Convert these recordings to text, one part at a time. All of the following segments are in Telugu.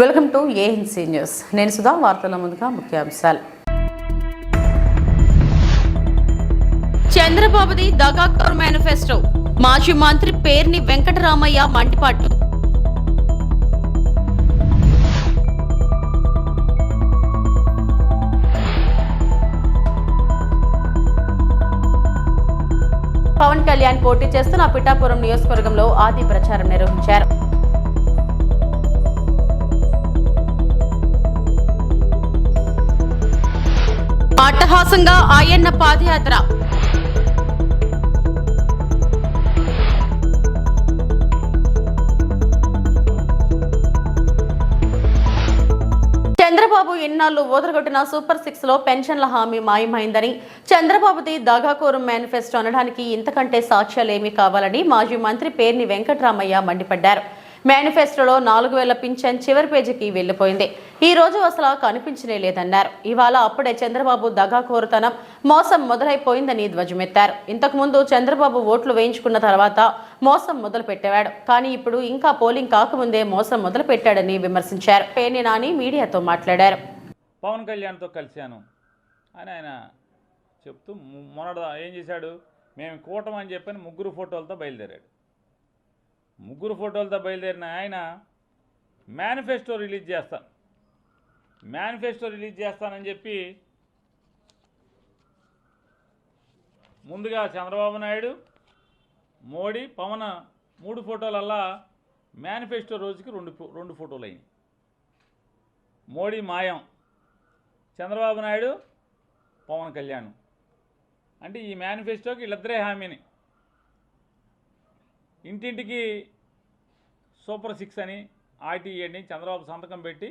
Welcome to ANC news. నేను సుధా. వార్తల ముందుగా ముఖ్యాంశాలు. చంద్రబాబుది దగాకోర్ మేనిఫెస్టో. మాజీ మంత్రి పేర్ని వెంకటరామయ్య మండిపాటు. పవన్ కళ్యాణ్ పోటీ చేస్తున్న పిఠాపురం నియోజకవర్గంలో ఆది ప్రచారం నిర్వహించారు. అట్టహాసంగా ఆయన్న పాదయాత్ర. చంద్రబాబు ఇన్నాళ్లు ఓదరగొట్టిన సూపర్ 6 లో పెన్షన్ల హామీ మాయమైందని, చంద్రబాబుది దగాకోరు మేనిఫెస్టో అనడానికి ఇంతకంటే సాక్ష్యాలేమీ కావాలని మాజీ మంత్రి పేర్ని వెంకటరామయ్య మండిపడ్డారు. మేనిఫెస్టోలో 4000 పింఛన్ చివరి పేజీకి వెళ్లిపోయింది. ఈ రోజు అసలు కనిపించనే లేదన్నారు. ఇవాళ అప్పుడే చంద్రబాబు దగాకోరుతనం, మోసం మొదలైపోయిందని ధ్వజమెత్తారు. ఇంతకు ముందు చంద్రబాబు ఓట్లు వేయించుకున్న తర్వాత మోసం మొదలు పెట్టేవాడు, కానీ ఇప్పుడు ఇంకా పోలింగ్ కాకముందే మోసం మొదలు పెట్టాడని విమర్శించారు. పేర్ని నాని మీడియాతో మాట్లాడారు. పవన్ కళ్యాణ్తో కలిశాను అని ఆయన చెప్తూ మొన్నట ఏం చేశాడు, మేము కూటమి అని చెప్పని ముగ్గురు ఫోటోలతో బయలుదేరాడు. ముగ్గురు ఫోటోలతో బయలుదేరిన ఆయన మేనిఫెస్టో రిలీజ్ చేస్తానని చెప్పి ముందుగా చంద్రబాబు నాయుడు, మోడీ, పవన్ 3 ఫోటోలల్లా మేనిఫెస్టో రోజుకి రెండు ఫోటోలు అయినాయి. మోడీ మాయం, చంద్రబాబు నాయుడు, పవన్ కళ్యాణ్. అంటే ఈ మేనిఫెస్టోకి వీళ్ళిద్దరే హామీని. ఇంటింటికి సూపర్ 6 అని, ఆర్టీఈ అని చంద్రబాబు సంతకం పెట్టి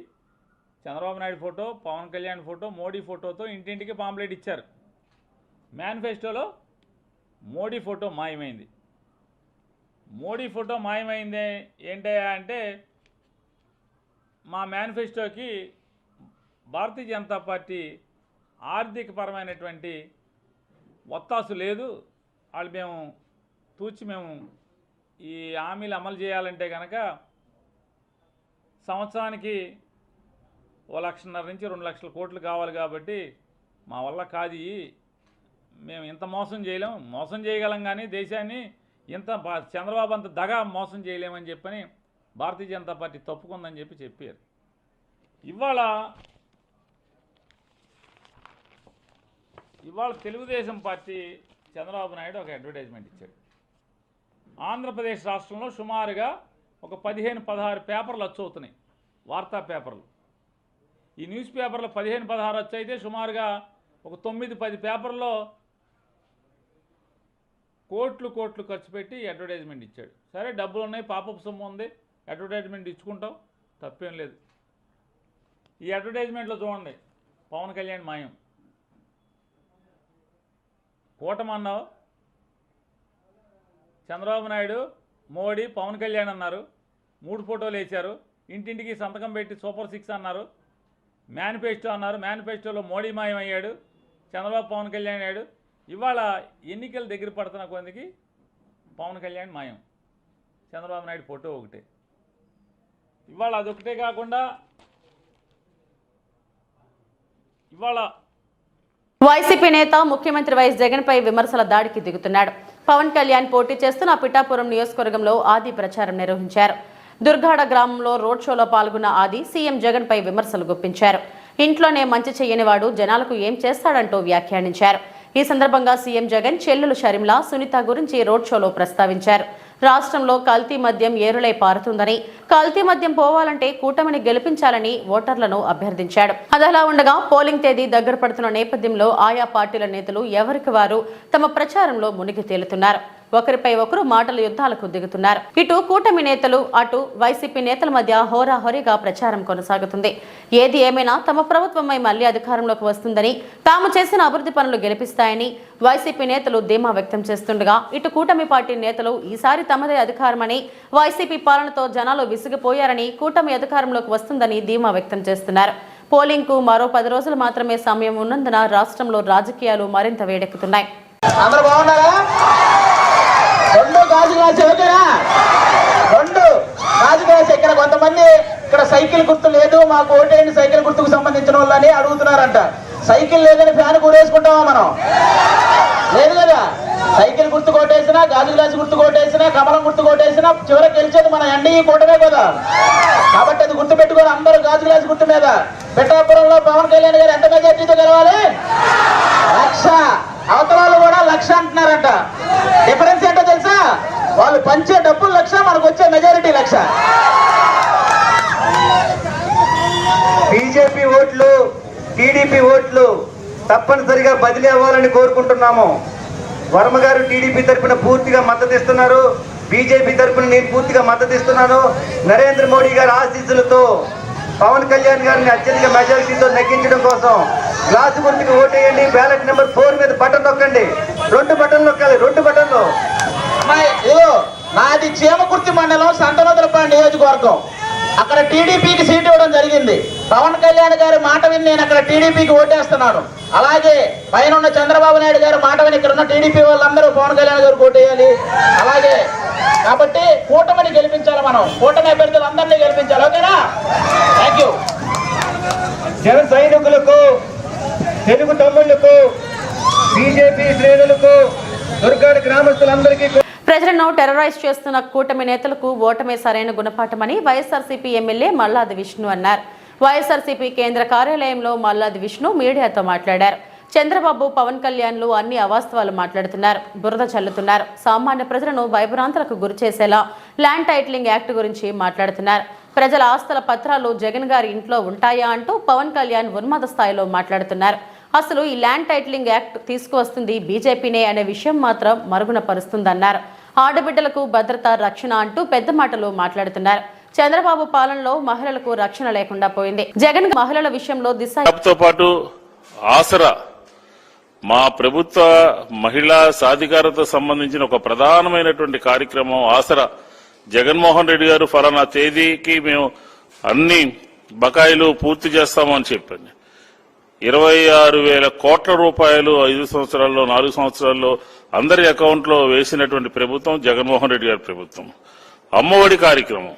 చంద్రబాబు నాయుడు ఫోటో, పవన్ కళ్యాణ్ ఫోటో, మోడీ ఫోటోతో ఇంటింటికి పాంప్లెట్ ఇచ్చారు. మేనిఫెస్టోలో మోడీ ఫోటో మాయమైంది. మోడీ ఫోటో మాయమైంది ఏంటయ్యా అంటే, మా మేనిఫెస్టోకి భారతీయ జనతా పార్టీ ఆర్థికపరమైనటువంటి ఒత్తాసు లేదు. వాళ్ళు మేము ఈ హామీలు అమలు చేయాలంటే కనుక సంవత్సరానికి 1,50,000 నుంచి 2 లక్షల కోట్లు కావాలి, కాబట్టి మా వల్ల కాదు, మేము ఇంత మోసం చేయలేము. మోసం చేయగలం కానీ దేశాన్ని ఇంత చంద్రబాబు అంత దగా మోసం చేయలేమని చెప్పని భారతీయ జనతా పార్టీ తప్పుకుందని చెప్పారు. ఇవాళ తెలుగుదేశం పార్టీ చంద్రబాబు నాయుడు ఒక అడ్వర్టైజ్మెంట్ ఇచ్చాడు. ఆంధ్రప్రదేశ్ రాష్ట్రంలో సుమారుగా ఒక 15-16 పేపర్లు వచ్చవుతున్నాయి, వార్తా పేపర్లు. ఈ న్యూస్ పేపర్లో 15-16 వచ్చైతే సుమారుగా ఒక 9-10 పేపర్లో కోట్లు ఖర్చు పెట్టి అడ్వర్టైజ్మెంట్ ఇచ్చాడు. సరే, డబ్బులు ఉన్నాయి, పాపపు సొమ్ము ఉంది, అడ్వర్టైజ్మెంట్ ఇచ్చుకుంటాం, తప్పేం లేదు. ఈ అడ్వర్టైజ్మెంట్లో చూడండి, పవన్ కళ్యాణ్ మాయం. కూటమి అన్నావు, చంద్రబాబు నాయుడు, మోడీ, పవన్ కళ్యాణ్ అన్నారు, 3 ఫోటోలు వేశారు. ఇంటింటికి సంతకం పెట్టి సూపర్ 6 అన్నారు. మేనిఫెస్టో అన్నారు, మేనిఫెస్టోలో మోడీ మాయం అయ్యాడు, చంద్రబాబు, పవన్ కళ్యాణ్ అయ్యాడు. ఇవాళ ఎన్నికలు దగ్గర పడుతున్న కొందికి పవన్ కళ్యాణ్ మాయం, చంద్రబాబు నాయుడు ఫోటో ఒకటే. ఇవాళ అదొకటే కాకుండా ఇవాళ వైసీపీ నేత ముఖ్యమంత్రి వైఎస్ జగన్ పై విమర్శల దాడికి దిగుతున్నాడు. పవన్ కళ్యాణ్ పోటీ చేస్తున్న పిఠాపురం నియోజకవర్గంలో ఆది ప్రచారం నిర్వహించారు. దుర్గాడ గ్రామంలో రోడ్ షోలో పాల్గొన్న ఆది సీఎం జగన్ పై విమర్శలు గుప్పించారు. ఇంట్లోనే మంచి చేయని వాడు జనాలకు ఏం చేస్తాడంటూ వ్యాఖ్యానించారు. ఈ సందర్భంగా సీఎం జగన్ చెల్లెలు షర్మిల, సునీత గురించి రోడ్ షోలో ప్రస్తావించారు. రాష్ట్రంలో కల్తీ మద్యం ఏరులై పారుతుందని, కల్తీ మద్యం పోవాలంటే కూటమిని గెలిపించాలని ఓటర్లను అభ్యర్థించాడు. అదలా ఉండగా పోలింగ్ తేదీ దగ్గర పడుతున్న నేపథ్యంలో ఆయా పార్టీల నేతలు ఎవరికి వారు తమ ప్రచారంలో మునిగి తేలుతున్నారు. ఒకరిపై ఒకరు మాటల యుద్ధాలకు దిగుతున్నారు. ఇటు కూటమి నేతలు, అటు వైసీపీ నేతల మధ్య హోరాహోరీగా ప్రచారం కొనసాగుతుంది. ఏది ఏమైనా తమ ప్రభుత్వమై మళ్లీ అధికారంలోకి వస్తుందని, తాము చేసిన అభివృద్ధి పనులు గెలిపిస్తాయని వైసీపీ నేతలు ధీమా వ్యక్తం చేస్తుండగా, ఇటు కూటమి పార్టీ నేతలు ఈసారి తమదే అధికారమని, వైసీపీ పాలనతో జనాలు విసిగిపోయారని, కూటమి అధికారంలోకి వస్తుందని ధీమా వ్యక్తం చేస్తున్నారు. పోలింగ్ కు మరో 10 రోజులు మాత్రమే సమయం ఉన్నందున రాష్ట్రంలో రాజకీయాలు మరింత వేడెక్కుతున్నాయి. రెండు గాజు గ్లాస్ ఓకేనా? రెండు గాజు గ్లాస్ ఇక్కడ కొంతమంది ఇక్కడ సైకిల్ గుర్తు లేదు, మాకు ఓటేయండి సైకిల్ గుర్తుకు సంబంధించిన వాళ్ళని అడుగుతున్నారంట. సైకిల్ లేదని ఫ్యాన్ కూరేసుకుంటామా మనం? లేదు కదా. సైకిల్ గుర్తు కొట్టేసినా, గాజు గ్లాసు గుర్తు కొట్టేసినా, కమలం గుర్తు కొట్టేసినా చివరికి గెలిచేది మన ఎన్డీఏ కూటమే కదా. కాబట్టి అది గుర్తు పెట్టుకొని అందరూ గాజు గ్లాసు గుర్తు మీద. పిఠాపురంలో పవన్ కళ్యాణ్ గారు ఎంత మెజార్టీతో గెలవాలి? 1,00,000. అవతల వాళ్ళు కూడా 1,00,000 అంటున్నారంట. డిఫరెన్స్ ఏంటో తెలుసా? వాళ్ళు పంచే డబ్బులు 1,00,000, మనకు వచ్చే మెజారిటీ 1,00,000. బీజేపీ ఓట్లు, టీడీపీ ఓట్లు తప్పనిసరిగా బదిలీ అవ్వాలని కోరుకుంటున్నాము. వర్మ గారు టీడీపీ తరఫున పూర్తిగా మద్దతు ఇస్తున్నారు, బీజేపీ తరఫున నేను పూర్తిగా మద్దతు ఇస్తున్నాను. నరేంద్ర మోడీ గారి ఆశీస్సులతో పవన్ కళ్యాణ్ గారిని అత్యధిక మెజారిటీతో నెగ్గించడం కోసం గ్లాసు గుర్తుకు ఓటేయండి. బ్యాలెట్ నెంబర్ 4 మీద బటన్ నొక్కండి. 2 బటన్లు నొక్కాలి, 2 బటన్లు. నాది చీమకుర్తి మండలం, సంతనోదలపాడు నియోజకవర్గం. అక్కడ టీడీపీకి సీట్ ఇవ్వడం జరిగింది. పవన్ కళ్యాణ్ గారి మాట విని నేను అక్కడ టీడీపీకి ఓటేస్తున్నాను. అలాగే పైన ఉన్న చంద్రబాబు నాయుడు గారి మాట విని ఇక్కడ ఉన్న టీడీపీ వాళ్ళందరూ పవన్ కళ్యాణ్ గారికి ఓటేయాలి. అలాగే కాబట్టి కూటమిని గెలిపించాలి, మనం కూటమి అభ్యర్థులు అందరినీ గెలిపించాలి. ఓకేనా? Thank you. జన సైనికులకు, తెలుగు తమ్ముళ్లకు, బీజేపీ శ్రేణులకు, దుర్గాడి గ్రామస్తులందరికీ ప్రజలను టెర్రరైజ్ చేస్తున్న కూటమి నేతలకు ఓటమే సరైన గుణపాఠమని వైఎస్ఆర్సీపీ ఎమ్మెల్యే మల్లాది విష్ణు అన్నారు. వైఎస్ఆర్సీపీ కేంద్ర కార్యాలయంలో మల్లాది విష్ణు మీడియాతో మాట్లాడారు. చంద్రబాబు, పవన్ కళ్యాణ్లు అన్ని అవాస్తవాలు మాట్లాడుతున్నారు, బురద చల్లుతున్నారు, సామాన్య ప్రజలను భయభ్రాంతులకు గురి చేసేలా ల్యాండ్ టైటిలింగ్ యాక్ట్ గురించి మాట్లాడుతున్నారు. ప్రజల ఆస్తుల పత్రాలు జగన్ గారి ఇంట్లో ఉంటాయా అంటూ పవన్ కళ్యాణ్ ఉన్మాద స్థాయిలో మాట్లాడుతున్నారు. అసలు ఈ ల్యాండ్ టైటిలింగ్ యాక్ట్ తీసుకువస్తుంది బీజేపీనే అనే విషయం మాత్రం మరుగున పరుస్తుందన్నారు. ఆడబిడ్డలకు భద్రత, రక్షణ అంటూ పెద్ద మాటలు మాట్లాడుతున్నారు. చంద్రబాబు పాలనలో మహిళలకు రక్షణ లేకుండా పోయింది. జగన్ మహిళల విషయంలో దిశతో పాటు ఆసరా మా ప్రభుత్వ మహిళా సాధికారత సంబంధించిన ఒక ప్రధానమైనటువంటి కార్యక్రమం ఆసరా. జగన్మోహన్ రెడ్డి గారు ఫలానా తేదీకి మేము అన్ని బకాయిలు పూర్తి చేస్తామని చెప్పండి. 26,000 కోట్ల రూపాయలు 5 సంవత్సరాల్లో, 4 సంవత్సరాల్లో అందరి అకౌంట్లో వేసినటువంటి ప్రభుత్వం జగన్మోహన్ రెడ్డి గారి ప్రభుత్వం. అమ్మఒడి కార్యక్రమం,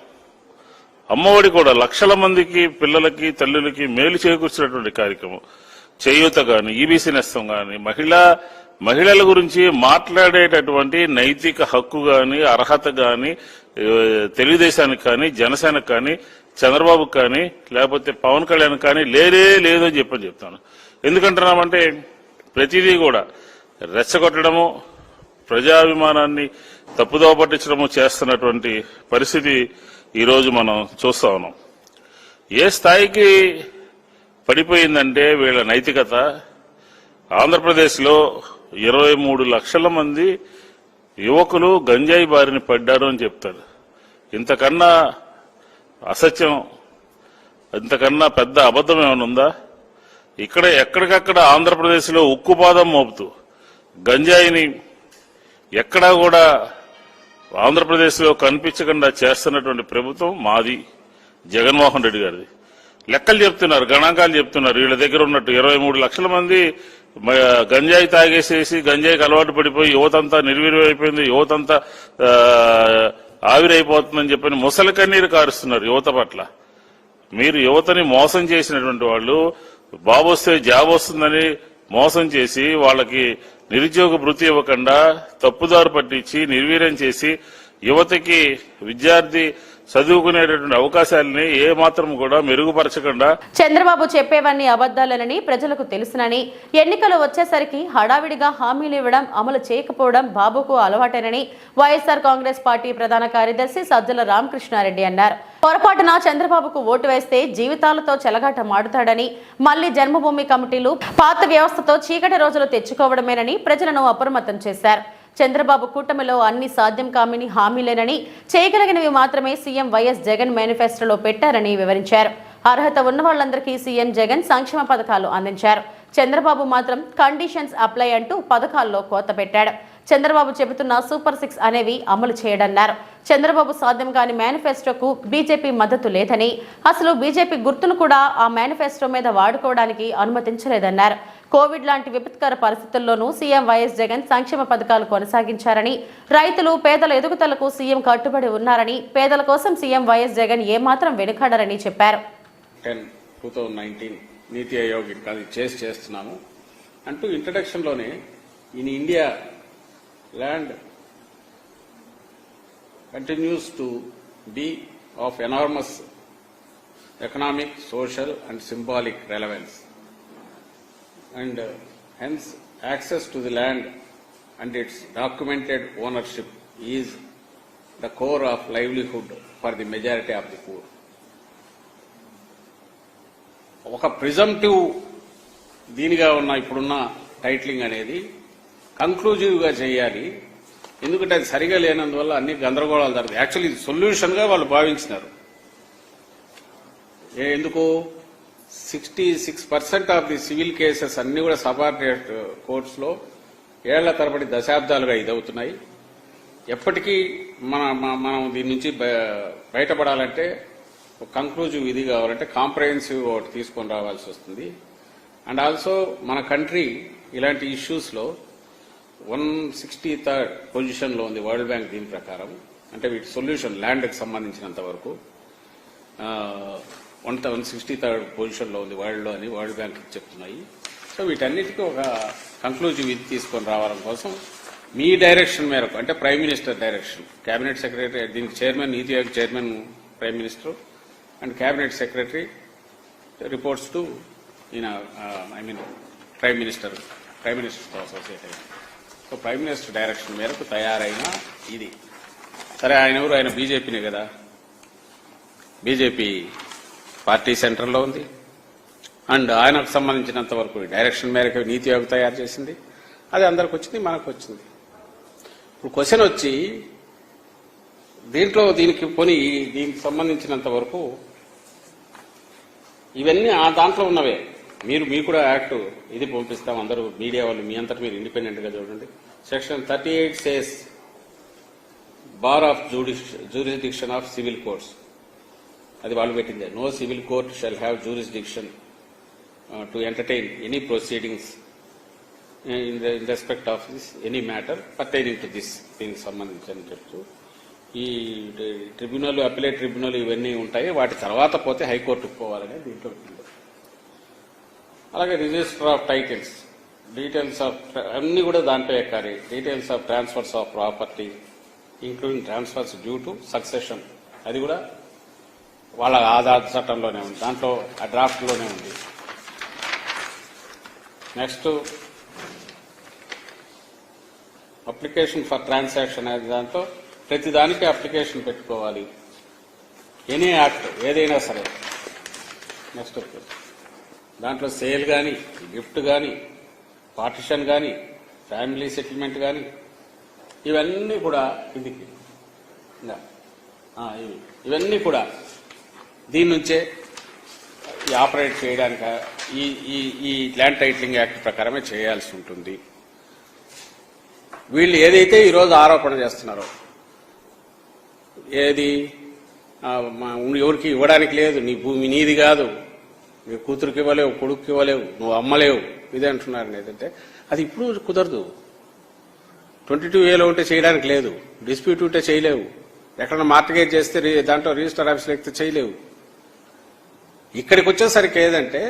అమ్మఒడి కూడా లక్షల మందికి పిల్లలకి, తల్లులకి మేలు చేకూర్చినటువంటి కార్యక్రమం. చేయూత గాని, ఈబీసీ నేస్తం గాని, మహిళల గురించి మాట్లాడేటటువంటి నైతిక హక్కు గాని, అర్హత గాని తెలుగుదేశానికి కానీ, జనసేనకు కానీ, చంద్రబాబుకు కానీ, లేకపోతే పవన్ కళ్యాణ్ కానీ లేదు అని చెప్తాను. ఎందుకంటున్నామంటే ప్రతిదీ కూడా రెచ్చగొట్టడము, ప్రజాభిమానాన్ని తప్పుదోవ పట్టించడము చేస్తున్నటువంటి పరిస్థితి ఈరోజు మనం చూస్తా ఉన్నాం. ఏ స్థాయికి పడిపోయిందంటే వీళ్ళ నైతికత. ఆంధ్రప్రదేశ్లో 23 లక్షల మంది యువకులు గంజాయి బారిన పడ్డారు అని చెప్తారు. ఇంతకన్నా అసత్యం, ఇంతకన్నా పెద్ద అబద్ధం ఏమైనా ఉందా? ఎక్కడికక్కడ ఆంధ్రప్రదేశ్లో ఉక్కుపాదం మోపుతూ గంజాయిని ఎక్కడా కూడా ఆంధ్రప్రదేశ్లో కనిపించకుండా చేస్తున్నటువంటి ప్రభుత్వం మాది, జగన్మోహన్ రెడ్డి గారిది. లెక్కలు చెప్తున్నారు, గణాంకాలు చెప్తున్నారు. వీళ్ళ దగ్గర ఉన్నట్టు 23 లక్షల మంది గంజాయి తాగేసేసి గంజాయికి అలవాటు పడిపోయి యువతంతా నిర్వీర్యమైపోయింది, యువతంతా ఆవిరైపోతుందని చెప్పని ముసలి కన్నీరు కారుస్తున్నారు యువత పట్ల. మీరు యువతని మోసం చేసినటువంటి వాళ్ళు, బాబు వస్తే జాబ్ వస్తుందని మోసం చేసి వాళ్ళకి నిరుద్యోగ భృతి ఇవ్వకుండా తప్పుదారు పట్టించి నిర్వీర్యం చేసి యువతకి విద్యార్థి చదువుకునేటటువంటి అవకాశాలని ఏ మాత్రం కూడా మెరుగుపరచకుండా చంద్రబాబు చెప్పేవన్నీ అబద్దాలనని ప్రజలకు తెలుసునని, ఎన్నికలు వచ్చేసరికి హడావిడిగా హామీలు ఇవ్వడం, అమలు చేయకపోవడం బాబుకు అలవాటేనని వైఎస్ఆర్ కాంగ్రెస్ పార్టీ ప్రధాన కార్యదర్శి సజ్జల రామకృష్ణారెడ్డి అన్నారు. పొరపాటున చంద్రబాబుకు ఓటు వేస్తే జీవితాలతో చెలగాట మాడుతాడని, మళ్లీ జన్మభూమి కమిటీలు పాత వ్యవస్థతో చీకటి రోజులు తెచ్చుకోవడమేనని ప్రజలను అప్రమత్తం చేశారు. చంద్రబాబు కూటమిలో అన్ని సాధ్యం కామిని హామీలేనని, చేయగలిగినవి మాత్రమే సీఎం వైఎస్ జగన్ మేనిఫెస్టోలో పెట్టారని వివరించారు. అర్హత ఉన్న వాళ్లందరికీ సీఎం జగన్ సంక్షేమ పథకాలు అందించారు. చంద్రబాబు మాత్రం కండిషన్స్ అప్లై అంటూ పథకాల్లో కోత పెట్టాడు. చంద్రబాబు చెబుతున్న సూపర్ 6 అనేవి అమలు చేయడన్నారు. చంద్రబాబు సాధ్యం కాని మేనిఫెస్టోకు బీజేపీ మద్దతు లేదని, అసలు బీజేపీ గుర్తును కూడా ఆ మేనిఫెస్టో మీద వాడుకోవడానికి అనుమతించలేదన్నారు. కోవిడ్ లాంటి విపత్కర పరిస్థితుల్లోనూ సీఎం వైఎస్ జగన్ సంక్షేమ పథకాలు కొనసాగించారని, రైతులు పేదల ఎదుగుదలకు సీఎం కట్టుబడి ఉన్నారని, పేదల కోసం సీఎం వైఎస్ జగన్ ఏమాత్రం వెనుకాడరని చెప్పారు. 2019 నీతి ఆయోగ్ అది చేస్తున్నాము అంటూ ఇంట్రడక్షన్లోనే in India land continues to be of enormous economic, social and symbolic relevance and hence access to the land and its documented ownership is the core of livelihood for the majority of the poor. ఒక ప్రిజంప్టివ్ దీనిగా ఉన్న ఇప్పుడున్న టైటిలింగ్ అనేది కంక్లూజివ్గా చేయాలి. ఎందుకంటే అది సరిగా లేనందువల్ల అన్ని గందరగోళాలు జరుగుతాయి. యాక్చువల్లీ ఇది సొల్యూషన్గా వాళ్ళు భావించినారు. ఎందుకు 66% ఆఫ్ ది సివిల్ కేసెస్ అన్ని కూడా సబార్డినేట్ కోర్ట్స్లో ఏళ్ల తరబడి దశాబ్దాలుగా ఇదవుతున్నాయి. ఎప్పటికీ మనం దీని నుంచి బయటపడాలంటే ఒక కంక్లూజివ్ ఇది కావాలంటే కాంప్రహెన్సివ్ ఒకటి తీసుకొని రావాల్సి వస్తుంది. అండ్ ఆల్సో మన కంట్రీ ఇలాంటి ఇష్యూస్లో 163rd పొజిషన్లో ఉంది వరల్డ్ బ్యాంక్ దీని ప్రకారం. అంటే వీటి సొల్యూషన్ ల్యాండ్కి సంబంధించినంత వరకు 163rd పొజిషన్లో ఉంది వరల్డ్లో అని వరల్డ్ బ్యాంక్ చెప్తున్నాయి. సో వీటన్నిటికీ ఒక కంక్లూజివ్ ఇది తీసుకొని రావడం కోసం మీ డైరెక్షన్ మేరకు, అంటే prime minister direction, cabinet secretary, దీనికి chairman, NITI Aayog chairman prime minister and cabinet secretary reports to prime మినిస్టర్తో అసోసియేట్ అయ్యింది. సో ప్రైమ్ మినిస్టర్ డైరెక్షన్ మేరకు తయారైన ఇది. సరే, ఆయన బీజేపీనే కదా, బీజేపీ పార్టీ సెంటర్లో ఉంది. అండ్ ఆయనకు సంబంధించినంత వరకు డైరెక్షన్ మేరకు నీతి ఆయోగ్ తయారు చేసింది. అది అందరికి వచ్చింది, మనకు వచ్చింది. ఇప్పుడు క్వశ్చన్ వచ్చి దీనికి సంబంధించినంత వరకు ఇవన్నీ ఆ దాంట్లో ఉన్నవే. మీకు కూడా యాక్ట్ ఇది పంపిస్తాం, అందరూ మీడియా వాళ్ళు మీ అంతటా మీరు ఇండిపెండెంట్ గా చూడండి. Section 38 says bar of jurisdiction of civil courts, అది వాళ్ళు పెట్టిందే. No civil court shall have jurisdiction to entertain any proceedings in respect of this any matter pertaining to this, దీనికి సంబంధించి అని చెప్తూ ఈ ట్రిబ్యునల్, అపిలేట్ ట్రిబ్యునల్ ఇవన్నీ ఉంటాయి. వాటి తర్వాత పోతే హైకోర్టుకు పోవాలని దీంట్లో పెట్టింది. అలాగే register of titles, details of అన్ని కూడా దాంట్లో ఎక్కాలి. Details of transfers of property including transfers due to succession, అది కూడా వాళ్ళ ఆధార్ చట్టంలోనే ఉంది, దాంట్లో ఆ డ్రాఫ్ట్లోనే ఉంది. నెక్స్ట్ అప్లికేషన్ ఫర్ ట్రాన్సాక్షన్ అనే దాంట్లో ప్రతిదానికి అప్లికేషన్ పెట్టుకోవాలి. ఎనీ యాక్ట్ ఏదైనా సరే. నెక్స్ట్ దాంట్లో సేల్ కానీ, గిఫ్ట్ కానీ, పార్టిషన్ కానీ, ఫ్యామిలీ సెటిల్మెంట్ కానీ, ఇవన్నీ కూడా కిందికి ఇవన్నీ కూడా దీని నుంచే ఆపరేట్ చేయడానికి ఈ ల్యాండ్ టైటిలింగ్ యాక్ట్ ప్రకారమే చేయాల్సి ఉంటుంది. వీళ్ళు ఏదైతే ఈరోజు ఆరోపణ చేస్తున్నారో, ఏది ఎవరికి ఇవ్వడానికి లేదు, నీ భూమి నీది కాదు, నీ కూతురికి ఇవ్వలేవు, కొడుకుకి ఇవ్వలేవు, నువ్వు అమ్మలేవు, ఇదే అంటున్నారు. ఏదంటే అది ఇప్పుడు కుదరదు. 22A ఉంటే చేయడానికి లేదు, డిస్ప్యూట్ ఉంటే చేయలేవు, ఎక్కడన్నా మార్టిగేజ్ చేస్తే దాంట్లో రిజిస్టర్ ఆఫీస్లో ఎక్కితే చేయలేవు. ఇక్కడికి వచ్చేసరికి ఏదంటే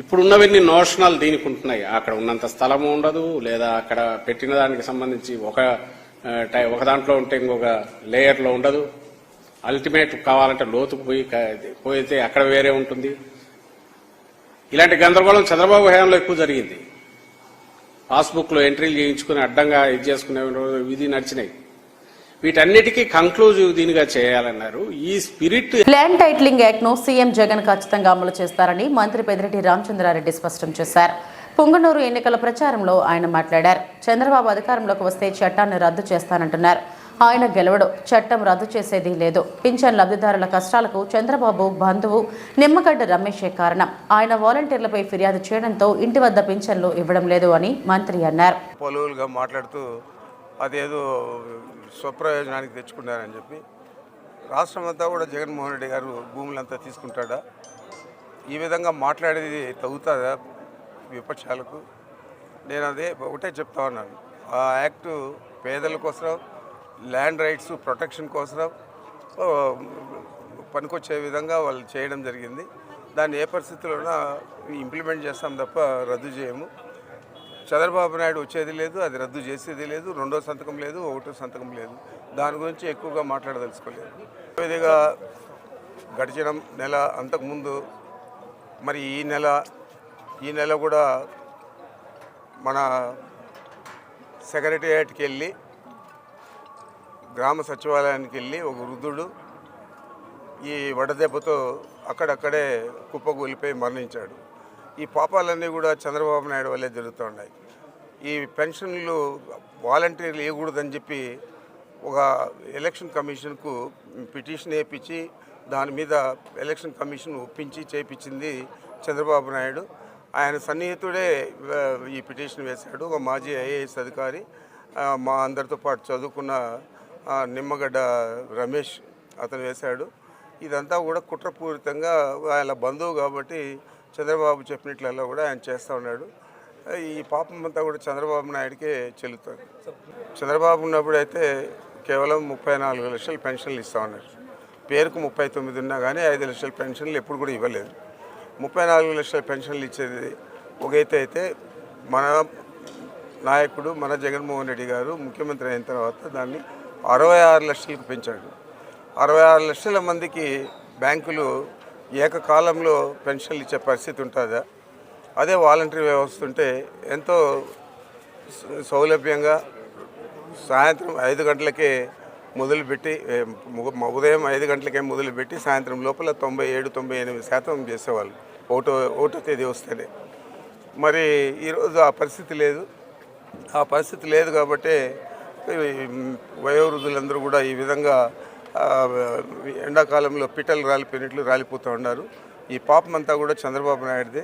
ఇప్పుడున్నవన్నీ నోషనల్ దీనికి ఉంటున్నాయి. అక్కడ ఉన్నంత స్థలము ఉండదు, లేదా అక్కడ పెట్టిన దానికి సంబంధించి ఒక దాంట్లో ఉంటే ఇంకొక లేయర్లో ఉండదు. అల్టిమేట్ కావాలంటే లోతుకు పోయితే అక్కడ వేరే ఉంటుంది. ఇలాంటి గందరగోళం చంద్రబాబు హయాంలో ఎక్కువ జరిగింది. పాస్బుక్ లో ఎంట్రీలు చేయించుకుని అడ్డంగా ఇది చేసుకునే విధి నడిచినాయి. వీటన్నిటికీ కంక్లూజివ్ దీనిగా చేయాలన్నారు. ఈ స్పిరిట్ ల్యాండ్ టైటిలింగ్ యాక్ట్ ను సీఎం జగన్ ఖచ్చితంగా అమలు చేస్తారని మంత్రి పెద్దిరెడ్డి రామచంద్రారెడ్డి స్పష్టం చేశారు. పుంగనూరు ఎన్నికల ప్రచారంలో ఆయన మాట్లాడారు. చంద్రబాబు అధికారంలోకి వస్తే చట్టాన్ని రద్దు చేస్తానంటున్నారు. ఆయన గెలవడు, చట్టం రద్దు చేసేది లేదు. పింఛన్ లబ్ధిదారుల కష్టాలకు చంద్రబాబు బంధువు నిమ్మగడ్డ రమేషే కారణం. ఆయన వాలంటీర్లపై ఫిర్యాదు చేయడంతో ఇంటి వద్ద పింఛన్లు ఇవ్వడం లేదు అని మంత్రి అన్నారు. పొలువులుగా మాట్లాడుతూ అదేదో స్వప్రయోజనానికి తెచ్చుకున్నారని చెప్పి రాష్ట్రం అంతా కూడా జగన్మోహన్ రెడ్డి గారు భూములంతా తీసుకుంటాడా? ఈ విధంగా మాట్లాడేది తగ్గుతుందా విపక్షాలకు? నేను అదే ఒకటే చెప్తా ఉన్నాను. ఆ యాక్టు పేదల కోసం, ల్యాండ్ రైట్స్ ప్రొటెక్షన్ కోసం పనికొచ్చే విధంగా వాళ్ళు చేయడం జరిగింది. దాన్ని ఏ పరిస్థితుల్లోనా ఇంప్లిమెంట్ చేస్తాం తప్ప రద్దు చేయము. చంద్రబాబు నాయుడు వచ్చేది లేదు, అది రద్దు చేసేది లేదు, రెండో సంతకం లేదు, ఒకటో సంతకం లేదు. దాని గురించి ఎక్కువగా మాట్లాడదలుచుకోలేదు. ఇదిగా గడిచిన నెల అంతకుముందు మరి ఈ నెల కూడా మన సెక్రటేరియట్కి వెళ్ళి గ్రామ సచివాలయానికి వెళ్ళి ఒక వృద్ధుడు ఈ వడదెబ్బతో అక్కడక్కడే కుప్పకూలిపోయి మరణించాడు. ఈ పాపాలన్నీ కూడా చంద్రబాబు నాయుడు వల్లే జరుగుతున్నాయి. ఈ పెన్షన్లు వాలంటీర్లు ఇవ్వకూడదని చెప్పి ఒక ఎలక్షన్ కమిషన్కు పిటిషన్ వేయించి దాని మీద ఎలక్షన్ కమిషన్ ఒప్పించి చేయించింది చంద్రబాబు నాయుడు. ఆయన సన్నిహితుడే ఈ పిటిషన్ వేశాడు. ఒక మాజీ ఐఏఎస్ అధికారి, మా అందరితో పాటు చదువుకున్న నిమ్మగడ్డ రమేష్ అతను వేశాడు. ఇదంతా కూడా కుట్రపూరితంగా ఆయన బంధువు కాబట్టి చంద్రబాబు చెప్పినట్లలో కూడా ఆయన చేస్తూ ఉన్నాడు. ఈ పాపం అంతా కూడా చంద్రబాబు నాయుడికే చెల్లుతుంది. చంద్రబాబు ఉన్నప్పుడైతే కేవలం 34 లక్షల పెన్షన్లు ఇస్తూ ఉన్నారు. పేరుకు 39 ఉన్నా కానీ 5 లక్షల పెన్షన్లు ఎప్పుడు కూడా ఇవ్వలేదు. 34 లక్షల పెన్షన్లు ఇచ్చేది ఒక అయితే మన నాయకుడు మన జగన్మోహన్ రెడ్డి గారు ముఖ్యమంత్రి అయిన తర్వాత దాన్ని 66 లక్షలకు పెంచాడు. 66 లక్షల మందికి బ్యాంకులు ఏకకాలంలో పెన్షన్లు ఇచ్చే పరిస్థితి ఉంటుందా? అదే వాలంటరీ వ్యవస్థ ఉంటే ఎంతో సౌలభ్యంగా సాయంత్రం 5 గంటలకే మొదలుపెట్టి ఉదయం 5 గంటలకే మొదలుపెట్టి సాయంత్రం లోపల 97-98% చేసేవాళ్ళు ఒకటో తేదీ వస్తేనే. మరి ఈరోజు ఆ పరిస్థితి లేదు కాబట్టి వయోవృద్ధులందరూ కూడా ఈ విధంగా ఎండాకాలంలో పిట్టలు రాలిపోయినట్లు రాలిపోతూ ఉన్నారు. ఈ పాపం అంతా కూడా చంద్రబాబు నాయుడుదే.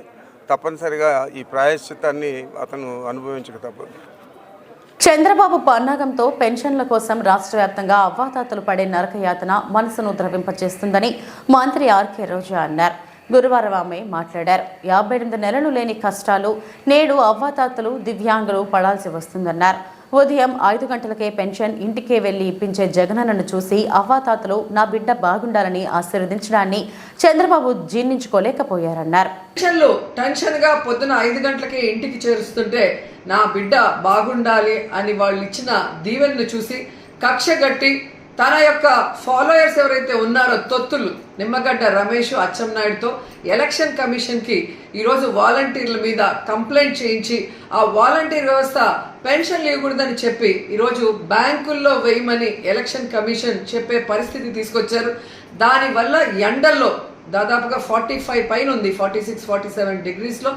తప్పనిసరిగా ఈ ప్రాయశ్చిత్తాన్ని అతను అనుభవించక తప్పదు. చంద్రబాబు పన్నాగంతో పెన్షన్ల కోసం రాష్ట్ర వ్యాప్తంగా అవ్వాతాతలు పడే నరకయాతన మనసును ద్రవింపచేస్తుందని మంత్రి ఆర్కే రోజా అన్నారు. గురువారం ఆమె మాట్లాడారు. 58 నెలలు లేని కష్టాలు నేడు అవ్వాతాతలు, దివ్యాంగులు పడాల్సి వస్తుందన్నారు. ఉదయం 5 గంటలకే పెన్షన్ ఇంటికే వెళ్లి ఇప్పించే జగనన్నను చూసి అవ్వాతాతలు నా బిడ్డ బాగుండాలని ఆశీర్వదించడాన్ని చంద్రబాబు జీర్ణించుకోలేకపోయారన్నారు. పెన్షన్లు టెన్షన్గా పొద్దున 5 గంటలకే ఇంటికి చేరుస్తుంటే నా బిడ్డ బాగుండాలి అని వాళ్ళు ఇచ్చిన దీవెనను చూసి కక్షగట్టి తన యొక్క ఫాలోయర్స్ ఎవరైతే ఉన్నారో తొత్తులు నిమ్మగడ్డ రమేష్, అచ్చెన్నాయుడుతో ఎలక్షన్ కమిషన్కి ఈరోజు వాలంటీర్ల మీద కంప్లైంట్ చేయించి ఆ వాలంటీర్ వ్యవస్థ పెన్షన్లు ఇవ్వకూడదని చెప్పి ఈరోజు బ్యాంకుల్లో వేయమని ఎలక్షన్ కమిషన్ చెప్పే పరిస్థితి తీసుకొచ్చారు. దానివల్ల ఎండల్లో దాదాపుగా 45 పైన ఉంది, 46-47 డిగ్రీస్లో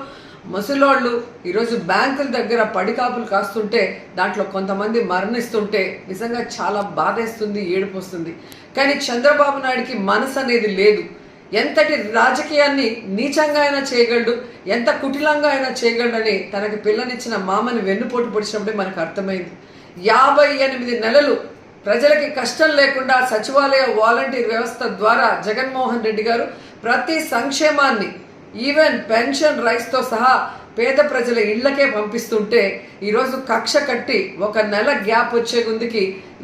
ముసలోళ్ళు ఈరోజు బ్యాంకుల దగ్గర పడికాపులు కాస్తుంటే దాంట్లో కొంతమంది మరణిస్తుంటే నిజంగా చాలా బాధేస్తుంది, ఏడుపు వస్తుంది. కానీ చంద్రబాబు నాయుడికి మనసు అనేది లేదు. ఎంతటి రాజకీయాన్ని నీచంగా అయినా చేయగలడు, ఎంత కుటిలంగా అయినా చేయగలడని తనకి పిల్లనిచ్చిన మామని వెన్నుపోటు పొడిచినప్పుడే మనకు అర్థమైంది. 58 నెలలు ప్రజలకి కష్టం లేకుండా సచివాలయ వాలంటీర్ వ్యవస్థ ద్వారా జగన్మోహన్ రెడ్డి గారు ప్రతి సంక్షేమాన్ని ఈవెన్ పెన్షన్ రైస్తో సహా పేద ప్రజల ఇళ్లకే పంపిస్తుంటే ఈరోజు కక్ష కట్టి 1 నెల గ్యాప్ వచ్చే ముందుకి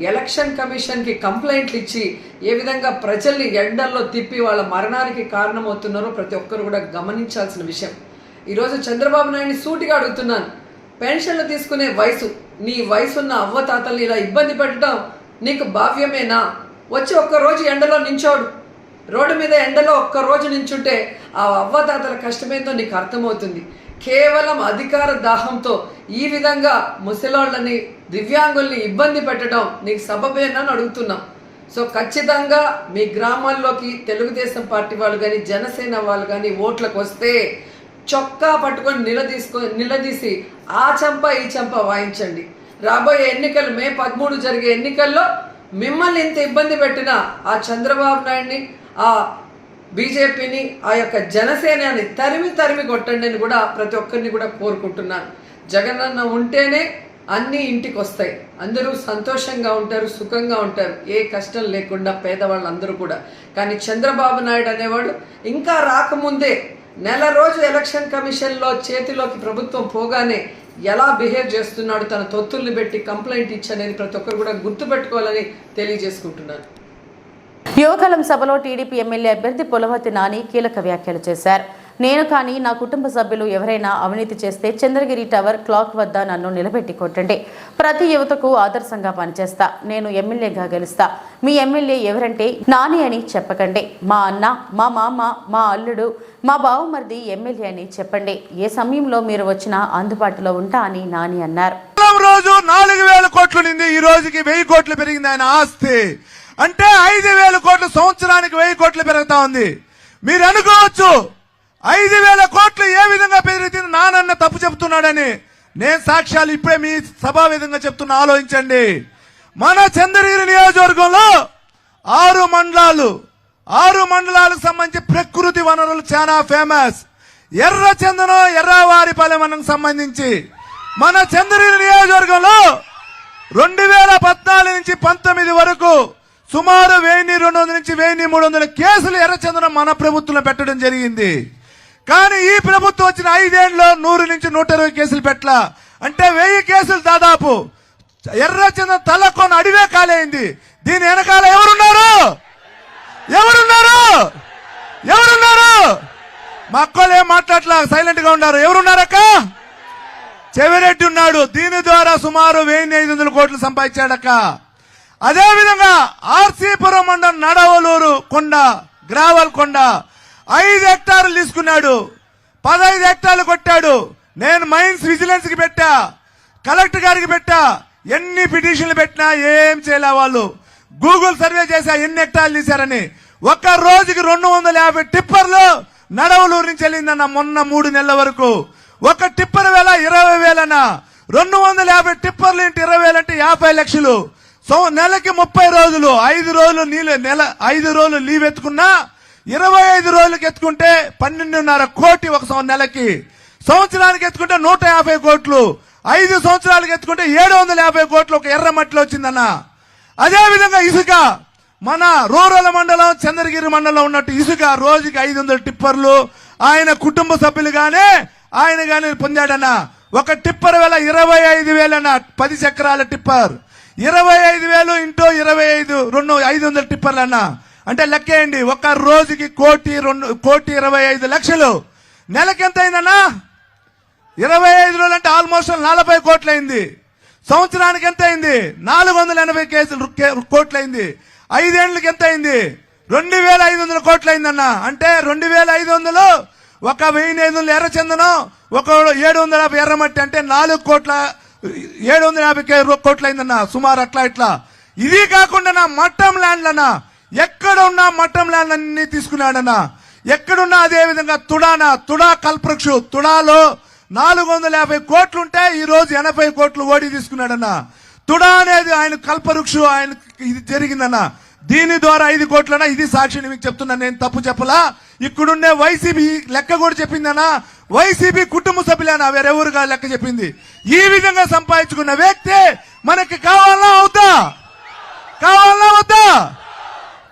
ఎలక్షన్ కమిషన్కి కంప్లైంట్లు ఇచ్చి ఏ విధంగా ప్రజల్ని ఎండల్లో తిప్పి వాళ్ళ మరణానికి కారణమవుతున్నారో ప్రతి ఒక్కరు కూడా గమనించాల్సిన విషయం. ఈరోజు చంద్రబాబు నాయుడిని సూటిగా అడుగుతున్నాను, పెన్షన్లు తీసుకునే వయసు, నీ వయసున్న అవ్వతాతల్ని ఇలా ఇబ్బంది పెట్టడం నీకు భావ్యమేనా? వచ్చి ఒక్కరోజు ఎండలో నించోడు, రోడ్డు మీద ఎండలో ఒక్కరోజు నించుంటే ఆ అవ్వతాతల కష్టమేందో నీకు అర్థమవుతుంది. కేవలం అధికార దాహంతో ఈ విధంగా ముసలోళ్ళని, దివ్యాంగుల్ని ఇబ్బంది పెట్టడం నీకు సబబేనా అని అడుగుతున్నాం. సో ఖచ్చితంగా మీ గ్రామాల్లోకి తెలుగుదేశం పార్టీ వాళ్ళు కానీ జనసేన వాళ్ళు కానీ ఓట్లకు వస్తే చొక్కా పట్టుకొని నిలదీసి ఆ చంప ఈ చంప వాయించండి. రాబోయే ఎన్నికలు మే 13 జరిగే ఎన్నికల్లో మిమ్మల్ని ఇంత ఇబ్బంది పెట్టిన ఆ చంద్రబాబు నాయుడిని, ఆ బీజేపీని, ఆ యొక్క జనసేనని తరిమి తరిమి కొట్టండి అని కూడా ప్రతి ఒక్కరిని కూడా కోరుకుంటున్నాను. జగనన్న ఉంటేనే అన్నీ ఇంటికి వస్తాయి, అందరూ సంతోషంగా ఉంటారు, సుఖంగా ఉంటారు, ఏ కష్టం లేకుండా పేదవాళ్ళందరూ కూడా. కానీ చంద్రబాబు నాయుడు అనేవాడు ఇంకా రాకముందే నెల రోజు ఎలక్షన్ కమిషన్లో చేతిలోకి ప్రభుత్వం పోగానే ఎలా బిహేవ్ చేస్తున్నాడు, తన తొత్తుల్ని పెట్టి కంప్లైంట్ ఇచ్చనేది ప్రతి ఒక్కరు కూడా గుర్తుపెట్టుకోవాలని తెలియజేసుకుంటున్నాను. యువకాలం సభలో టీడీపీ ఎమ్మెల్యే అభ్యర్థి పులవర్తి నాని కీలక వ్యాఖ్యలు చేశారు. నేను కానీ నా కుటుంబ సభ్యులు ఎవరైనా అవినీతి చేస్తే చంద్రగిరి టవర్ క్లాక్ వద్ద నన్ను నిలబెట్టి కొట్టండి. ప్రతి యువతకు ఆదర్శంగా పనిచేస్తా. నేను ఎమ్మెల్యేగా గెలుస్తా. మీ ఎమ్మెల్యే ఎవరంటే నాని అని చెప్పకండి. మా అన్న, మా మామ, మా అల్లుడు, మా బావమరిది ఎమ్మెల్యే అని చెప్పండి. ఏ సమయంలో మీరు వచ్చినా అందుబాటులో ఉంటా అని నాని అన్నారు. రోజు 4,000 కోట్లు నింది, ఈ రోజుకి 1000 కోట్లు పెరిగింది ఆయన ఆస్తి. అంటే 5,000 కోట్లు, సంవత్సరానికి 1000 కోట్లు పెరుగుతా ఉంది. మీరు అనుకోవచ్చు 5,000 కోట్లు ఏ విధంగా పెరిగింది, నానన్న తప్పు చెప్తున్నాడని. నేను సాక్ష్యాలు ఇప్పుడే మీ సభా విధంగా చెప్తున్నా, ఆలోచించండి. మన చంద్రగిరి నియోజకవర్గంలో 6 మండలాలకు సంబంధించి ప్రకృతి వనరులు చాలా ఫేమస్. ఎర్రచందనం, ఎర్రవారిపాలెం సంబంధించి మన చంద్రగిరి నియోజకవర్గంలో 2014 నుంచి 19 వరకు సుమారు 1200 నుంచి 1300 కేసులు ఎర్రచందనం మన ప్రభుత్వంలో పెట్టడం జరిగింది. కానీ ఈ ప్రభుత్వం వచ్చిన 5 ఏళ్లలో 100 నుంచి 120 కేసులు పెట్టలా. అంటే 1000 కేసులు దాదాపు. ఎర్రచందనం తలకొని అడివే కాలేయింది. దీని వెనకాల ఎవరున్నారు? మా అక్కలు ఏం మాట్లాడలా, సైలెంట్ గా ఉన్నారు. ఎవరున్నారక్క? చెవిరెడ్డి ఉన్నాడు. దీని ద్వారా సుమారు 1500 కోట్లు సంపాదించాడక్క. అదేవిధంగా ఆర్సీపురం మండలం నడవలూరు కొండ, గ్రావల్ కొండ 5 హెక్టార్లు తీసుకున్నాడు, 15 హెక్టార్లు కొట్టాడు. నేను మైన్స్ విజిలెన్స్ కి పెట్టా, కలెక్టర్ గారికి పెట్టా, ఎన్ని పిటిషన్లు పెట్టినా ఏం చేయలే వాళ్ళు. గూగుల్ సర్వే చేశా ఎన్ని హెక్టార్లు తీశారని. ఒక్క రోజుకి 250 టిప్పర్లు నడవలూరు నుంచి వెళ్ళిందన్న మొన్న 3 నెలల వరకు. ఒక టిప్పర్ వేల 20,000 అన్న. 250 టిప్పర్లు ఇంటి 20,000 అంటే 50 లక్షలు. నెలకి 30 రోజులు, 5 రోజులు 5 రోజులు లీవ్ ఎత్తుకున్నా 25 రోజులకి ఎత్తుకుంటే 12.5 కోటి ఒక నెలకి. సంవత్సరానికి ఎత్తుకుంటే 150 కోట్లు. 5 సంవత్సరాలకు ఎత్తుకుంటే 750 కోట్లు ఒక ఎర్రమట్టిలో వచ్చిందన్న. అదేవిధంగా ఇసుక, మన రూరల్ మండలం, చంద్రగిరి మండలం ఉన్నట్టు ఇసుక రోజుకి 500 టిప్పర్లు ఆయన కుటుంబ సభ్యులు ఆయన గానీ పొందాడన్న. ఒక టిప్పర్ వేల 25,000 అన్న. 10 చక్రాల టిప్పర్ 25,000 ఇంటూ 25, 500 టిప్పర్లు అన్న. అంటే లెక్కేయండి, ఒక రోజుకి 1,25,00,000. నెలకి ఎంత అయిందన్నా? 25 రోజులు అంటే ఆల్మోస్ట్ 40 కోట్లు అయింది. సంవత్సరానికి ఎంత అయింది? 480 కోట్లు అయింది. 5 ఏళ్ళకి ఎంత అయింది? 2,500 కోట్లు అయిందన్న. అంటే 2,500, ఒక 1,500 ఎర్రచందనం, ఒక 750 ఎర్రమట్టి, అంటే 4,750 కోట్లు అయిందన్న సుమారు. అట్లా ఇట్లా. ఇది కాకుండా మట్టం ల్యాండ్లన్నా, ఎక్కడ ఉన్న మట్టం ల్యాండ్ అన్ని తీసుకున్నాడన్నా. ఎక్కడున్నా అదే విధంగా తుడా కల్పవృక్షు, తుడాలో 450 కోట్లు ఉంటే ఈ రోజు 80 కోట్లు ఓడి తీసుకున్నాడన్న. తుడా అనేది ఆయన కల్పవృక్షు, ఆయన ఇది జరిగిందన్న. దీని ద్వారా 5 కోట్లన్నా. ఇది సాక్షిని మీకు చెప్తున్నా, నేను తప్పు చెప్పలా. ఇక్కడుండే వైసీపీ లెక్క కూడా చెప్పిందన్నా. వైసీపీ కుటుంబ సభ్యులేనా, వేరెవరుగా లెక్క చెప్పింది. ఈ విధంగా సంపాదించుకున్న వ్యక్తి మనకి కావాలా అవుతా?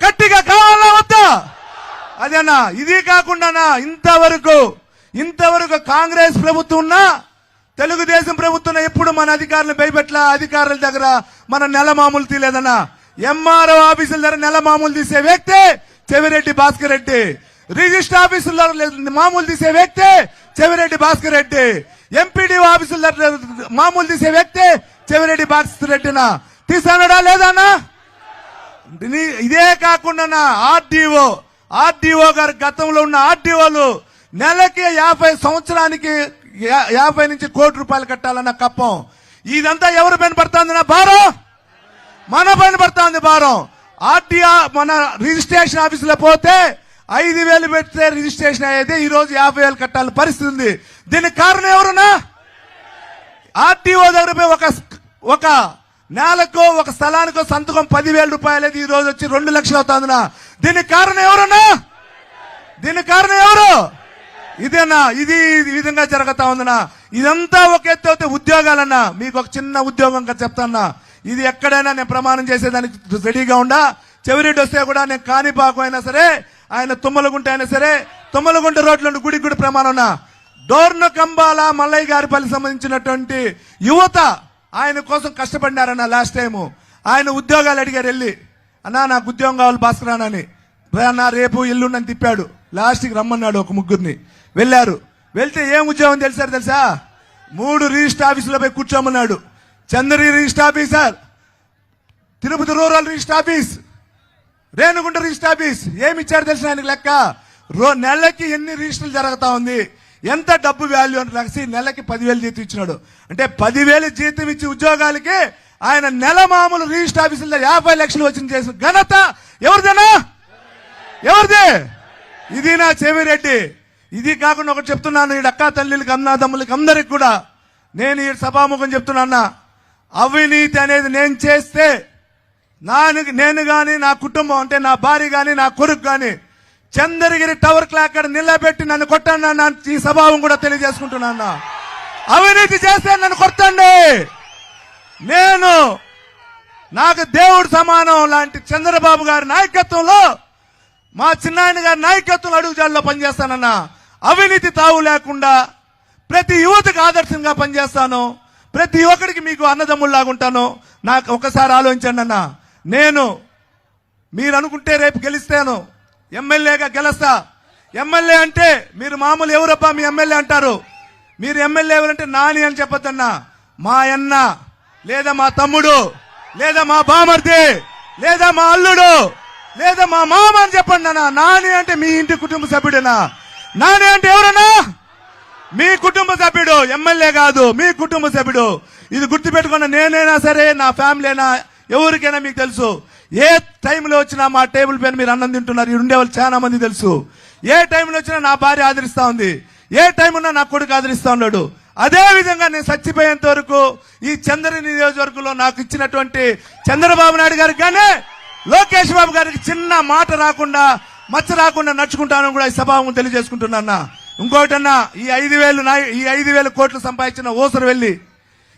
గట్టిగా కావాలా వద్దా? అదేనా. ఇది కాకుండా ఇంతవరకు కాంగ్రెస్ ప్రభుత్వం ఉన్నా, తెలుగుదేశం ప్రభుత్వం ఎప్పుడు మన అధికారులను భయపెట్ల. అధికారుల దగ్గర మన నెల మామూలు తీలేదన్నా. ఎంఆర్ఓ ఆఫీసుల దగ్గర నెల మామూలు తీసే వ్యక్తి చెవిరెడ్డి భాస్కర్ రెడ్డి. రిజిస్టర్ ఆఫీసుల మామూలు తీసే వ్యక్తి చెవిరెడ్డి భాస్కర్ రెడ్డి. ఎంపీడీఓ ఆఫీసుల దగ్గర మామూలు తీసే వ్యక్తి చెవిరెడ్డి భాస్కర్ రెడ్డినా. తీసానడా లేదన్నా? ఇదే కాకుండా ఆర్డీఓ గారు, గతంలో ఉన్న ఆర్డీఓలు నెలకి 50, సంవత్సరానికి 50 నుంచి 1 కోటి రూపాయలు కట్టాలన్న కప్పం. ఇదంతా ఎవరు పైన పడుతుంది? నా భారం మన పైన పడుతుంది భారం. ఆర్టీఓ మన రిజిస్ట్రేషన్ ఆఫీసులో పోతే 5,000 పెడితే రిజిస్ట్రేషన్ అయ్యేది, ఈ రోజు 50,000 కట్టాలి పరిస్థితి ఉంది. దీనికి కారణం ఎవరున్నా? ఆర్టీఓ దగ్గర పోయి ఒక నేలకు ఒక స్థలానికి సంతకం 10,000 రూపాయలు ఈ రోజు వచ్చి 2 లక్షలు అవుతుందినా? దీనికి కారణం ఎవరన్నా? దీనికి కారణం ఎవరు? ఇదేనా? ఇది ఈ విధంగా జరుగుతా ఉందనా? ఇదంతా ఒక ఎత్తు అయితే ఉద్యోగాలన్నా, మీకు ఒక చిన్న ఉద్యోగం చెప్తాన్నా, ఇది ఎక్కడైనా నేను ప్రమాణం చేసేదానికి రెడీగా ఉండా. చెవిరెడ్డి వస్తే కూడా నేను కాణిపాకు అయినా సరే, ఆయన తుమ్మలగుంట అయినా సరే, తుమ్మలగుంట రోడ్ల గుడి ప్రమాణం. డోర్నకంబాల మల్లయ్య గారిపల్లి సంబంధించినటువంటి యువత ఆయన కోసం కష్టపడినారన్న. లాస్ట్ టైము ఆయన ఉద్యోగాలు అడిగారు, వెళ్ళి అన్నా నాకు ఉద్యోగం కావాలి భాస్కర్ అని. అన్న రేపు ఎల్లుండని తిప్పాడు. లాస్ట్కి రమ్మన్నాడు ఒక ముగ్గురిని. వెళ్ళారు. వెళ్తే ఏం ఉద్యోగం తెలుసా? 3 రిజిస్టర్ ఆఫీసులో పోయి కూర్చోమన్నాడు. Chandragiri register officer, Tirupati rural register office, Renigunta register office. ఏమి ఇచ్చారు తెలిసిన ఆయనకు లెక్క. నెలకి ఎన్ని రిజిస్టర్లు జరుగుతా ఉంది, ఎంత డబ్బు వాల్యూ అని రాసి నెలకి 10,000 జీతం ఇచ్చినాడు. అంటే 10,000 జీతం ఇచ్చి ఉద్యోగాలకి ఆయన నెల మామూలు రిజిస్టర్ ఆఫీసుల్లో 50 లక్షలు వచ్చిన చేసిన ఘనత ఎవరిదేనా? ఎవరిది? ఇది నా చెవిరెడ్డి. ఇది కాకుండా ఒకటి చెప్తున్నాను, ఈ అక్కా తల్లికి అన్నాదమ్ములకి అందరికి కూడా నేను ఈ సభాముఖం చెప్తున్నా, అవినీతి అనేది నేను చేస్తే నేను గాని నా కుటుంబం అంటే నా భార్య గాని నా కొడుకు గాని చంద్రగిరి టవర్ క్లాక్ అక్కడ నిలబెట్టి నన్ను కొట్టండి. ఈ సభావం కూడా తెలియజేసుకుంటున్నా. అవినీతి చేస్తే నన్ను కొట్టండి. నాకు దేవుడు సమానం లాంటి చంద్రబాబు గారి నాయకత్వంలో, మా చిన్నాయన గారి నాయకత్వంలో అడుగుజాల్లో పనిచేస్తానన్నా. అవినీతి తావు లేకుండా ప్రతి యువతకు ఆదర్శంగా పనిచేస్తాను. ప్రతి ఒక్కడికి మీకు అన్నదమ్ముల్లాగా ఉంటాను. నాకు ఒకసారి ఆలోచించండి అన్న. మీరు అనుకుంటే రేపు గెలిస్తాను, ఎమ్మెల్యేగా గెలుస్తా. ఎమ్మెల్యే అంటే మీరు మామూలు ఎవరబ్బా మీ ఎమ్మెల్యే అంటారు. మీరు ఎమ్మెల్యే ఎవరంటే నాని అని చెప్పొద్దన్నా. మా అన్న లేదా మా తమ్ముడు లేదా మా బామర్ది లేదా మా అల్లుడు లేదా మా మామ అని చెప్పండి అన్న. నాని అంటే మీ ఇంటి కుటుంబ సభ్యుడేనా? నాని అంటే ఎవరన్నా? మీ కుటుంబ సభ్యుడు, ఎమ్మెల్యే కాదు, మీ కుటుంబ సభ్యుడు. ఇది గుర్తుపెట్టుకున్న నేనైనా సరే, నా ఫ్యామిలీ అయినా, ఎవరికైనా మీకు తెలుసు. ఏ టైంలో వచ్చినా మా టేబుల్ పైన మీరు అన్నం తింటున్నారు. ఈ ఉండే వాళ్ళు చాలా మంది తెలుసు. ఏ టైంలో వచ్చినా నా భార్య ఆదరిస్తా ఉంది, ఏ టైం ఉన్నా నా కొడుకు ఆదరిస్తా ఉన్నాడు. అదే విధంగా నేను చచ్చిపోయేంత వరకు ఈ చంద్రగిరి నియోజకవర్గంలో నాకు ఇచ్చినటువంటి చంద్రబాబు నాయుడు గారికి కానీ లోకేష్ బాబు గారికి చిన్న మాట రాకుండా, మచ్చ రాకుండా నడుచుకుంటానని కూడా ఈ సభాముఖం తెలియజేసుకుంటున్నా. ఇంకోటన్నా, ఈ 5,000 కోట్లు సంపాదించిన ఊసరవెల్లి,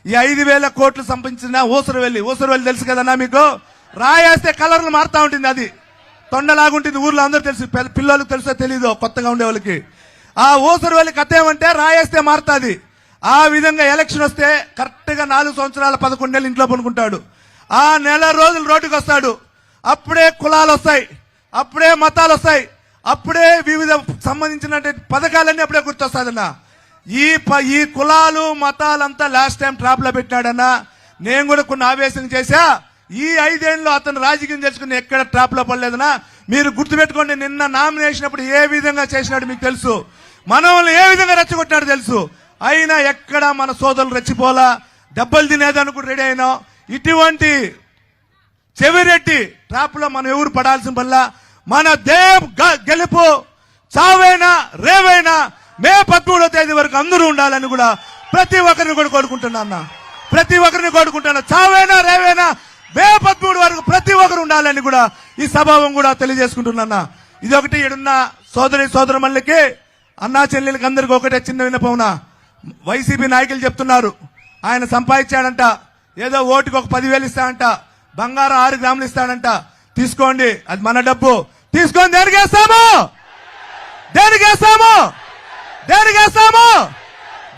ఈ 5,000 కోట్లు సంపాదించిన ఊసరవెల్లి తెలుసు కదన్నా మీకు. రాయేస్తే కలర్లు మారుతా ఉంటుంది, అది తొండలాగుంటుంది. ఊర్లో అందరూ తెలుసు, పిల్లలకు తెలుసో తెలీదు కొత్తగా ఉండే వాళ్ళకి. ఆ ఊసరవెల్లి కథ ఏమంటే రాయేస్తే మారుతుంది. ఆ విధంగా ఎలక్షన్ వస్తే కరెక్ట్ గా 4 సంవత్సరాల 11 నెలలు ఇంట్లో పనుకుంటాడు. ఆ నెల రోజులు రోడ్డుకు వస్తాడు. అప్పుడే కులాలు వస్తాయి, అప్పుడే మతాలు వస్తాయి, అప్పుడే వివిధ సంబంధించిన పథకాలన్నీ అప్పుడే గుర్తొస్తాదన్న. ఈ కులాలు మతాలంతా లాస్ట్ టైం ట్రాప్ లో పెట్టినాడన్నా. నేను కూడా కొన్ని ఆవేశం చేశా. ఈ 5 ఏళ్ళలో అతను రాజకీయం తెలుసుకుని ఎక్కడ ట్రాప్ లో పడలేదన్నా. మీరు గుర్తుపెట్టుకోండి, నిన్న నామినేషన్ అప్పుడు ఏ విధంగా చేసినాడు మీకు తెలుసు. మనల్ని ఏ విధంగా రెచ్చగొట్టాడు తెలుసు. అయినా ఎక్కడ మన సోదరులు రెచ్చిపోలా, దెబ్బలు తినేదానికి కూడా రెడీ అయినా. ఇటువంటి చెవిరెడ్డి ట్రాప్ లో మనం ఎవరు పడాల్సిన వల్ల మన గెలుపు చావైనా రేవైనా మే 13వ తేదీ వరకు అందరూ ఉండాలని కూడా ప్రతి ఒక్కరిని కూడా కోరుకుంటున్నా. ప్రతి ఒక్కరిని కోరుకుంటున్నా. చావైనా రేవైనా మే 13 వరకు ప్రతి ఒక్కరు ఉండాలని కూడా ఈ సభావం కూడా తెలియజేసుకుంటున్నా. ఇదొకటి ఇడున్న సోదరుమణులకి, అన్నా చెల్లెలకి అందరికి ఒకటే చిన్న విన్నపమున. వైసీపీ నాయకులు చెప్తున్నారు ఆయన సంపాదించాడంట, ఏదో ఓటుకు ఒక 10,000 ఇస్తాడంట, బంగారం 6 గ్రాములు ఇస్తాడంట. తీసుకోండి, అది మన డబ్బు. తీసుకొని దేనికేస్తాము?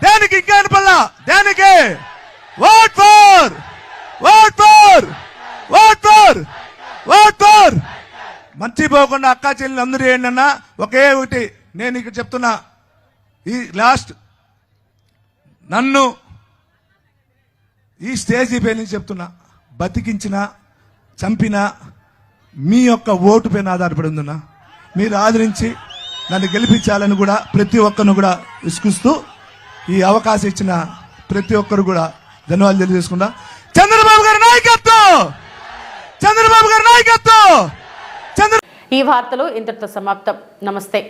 దేనికి ఇంకా పల్లా? దేనికి? Vote four. మర్చిపోకుండా అక్కా చెల్లెలు అందరూ ఏంటన్నా, ఒకే ఒకటి నేను ఇక్కడ చెప్తున్నా. ఈ లాస్ట్ నన్ను ఈ స్టేజీ పై నుంచి చెప్తున్నా, బతికించినా చంపినా మీ యొక్క ఓటు పైన ఆధారపడి ఉందన్నా. మీరు ఆదరించి నన్ను గెలిపించాలని కూడా ప్రతి ఒక్కరిని కూడా విసుకుస్తూ ఈ అవకాశం ఇచ్చిన ప్రతి ఒక్కరు కూడా ధన్యవాదాలు తెలియజేసుకుంటా. చంద్రబాబు గారి నాయకత్వం. ఈ వార్తలు ఇంతటితో సమాప్తం. నమస్తే.